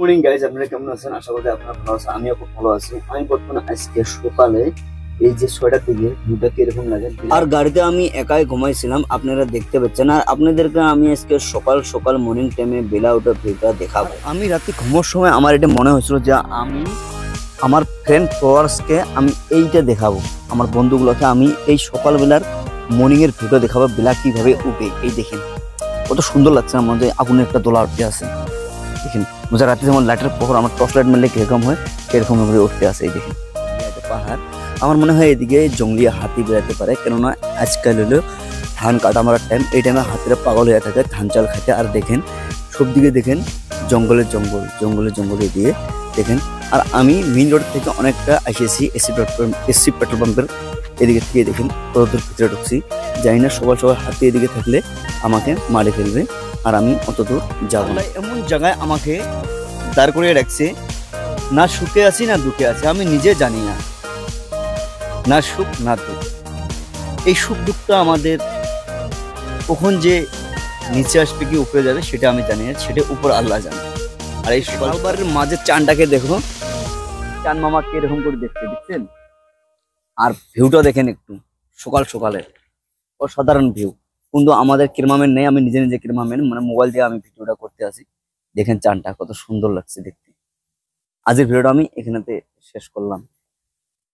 Morning guys, আপনারা কেমন আছেন? আশা করি আপনারা ভালো আছেন। আমিও খুব ভালো আছি। আমি বর্তমানে আজকে সকালে এই যে 6টার দিকে ভিউটা কিরকম লাগে, আর গাড়িতে আমি একাই ঘুমাইছিলাম, আপনারা দেখতে পাচ্ছেন। আর আপনাদেরকে আমি আজকে সকাল সকাল মর্নিং টাইমে বেলা ওঠা ভিউটা দেখাবো। আমি রাতে ঘুমার সময় আমার এটা মনে হয়েছিল যে আমি আমার ফ্রেন্ড ফলোয়ার্সকে আমি এইটা দেখাবো, আমার বন্ধুগুলোকে আমি এই সকালবেলার মর্নিং এর ভিউটা দেখাবো, বেলা কিভাবে উঠে। এই দেখেন কত সুন্দর লাগছে, আমার মধ্যে আগুনের একটা দোলা উঠতে আছে। দেখেন বোঝা রাতে যেমন লাইটের পর আমার টর্চ লাইট মারলে কিরকম হয়, সেরকম ভাবে উঠতে আসে। এই দেখেন পাহাড়, আমার মনে হয় এদিকে জঙ্গলি হাতি বেড়াতে পারে, কেননা আজকাল হলো ধান কাটা মারার টাইম। এই টাইমে হাতিরা পাগল হয়ে থাকে ধান চাল খাইতে। আর দেখেন সব দিকে দেখেন জঙ্গলের জঙ্গল, জঙ্গলের জঙ্গল এদিকে দেখেন। আর আমি মেইন রোড থেকে অনেকটা এসেছি এসি পেট্রোল পাম্পের এদিকে থেকে। দেখেন কত দূর ভিতরে ঢুকছি, জানি না সকাল সকাল হাতি এদিকে থাকলে আমাকে মারে ফেলবে, আর আমি অত দূর যাবো না। এমন জায়গায় আমাকে দাঁড় করিয়ে রাখছে, না সুখে আছি না দুঃখে আছি, আমি নিজে জানি না, না সুখ না দুঃখ। এই সুখ দুঃখটা আমাদের কখন যে নিচে আসবে কি উপরে যাবে সেটা আমি জানি না, সেটা উপর আল্লাহ জানে। আর এই সকালবারের মাঝে চানটাকে দেখো, চান মামা কিরকম করে দেখতে দেখছেন। আর ভিউটা দেখেন একটু সকাল সকালে, অসাধারণ ভিউ। কিন্তু আমাদের ক্যামেরাম্যান নেই, আমি নিজে নিজে ক্যামেরাম্যান, মানে মোবাইল দিয়ে আমি ভিডিওটা করতে আসি। দেখেন চানটা কত সুন্দর লাগছে দেখতে। আজকের ভিডিওটা আমি এখানেতে শেষ করলাম।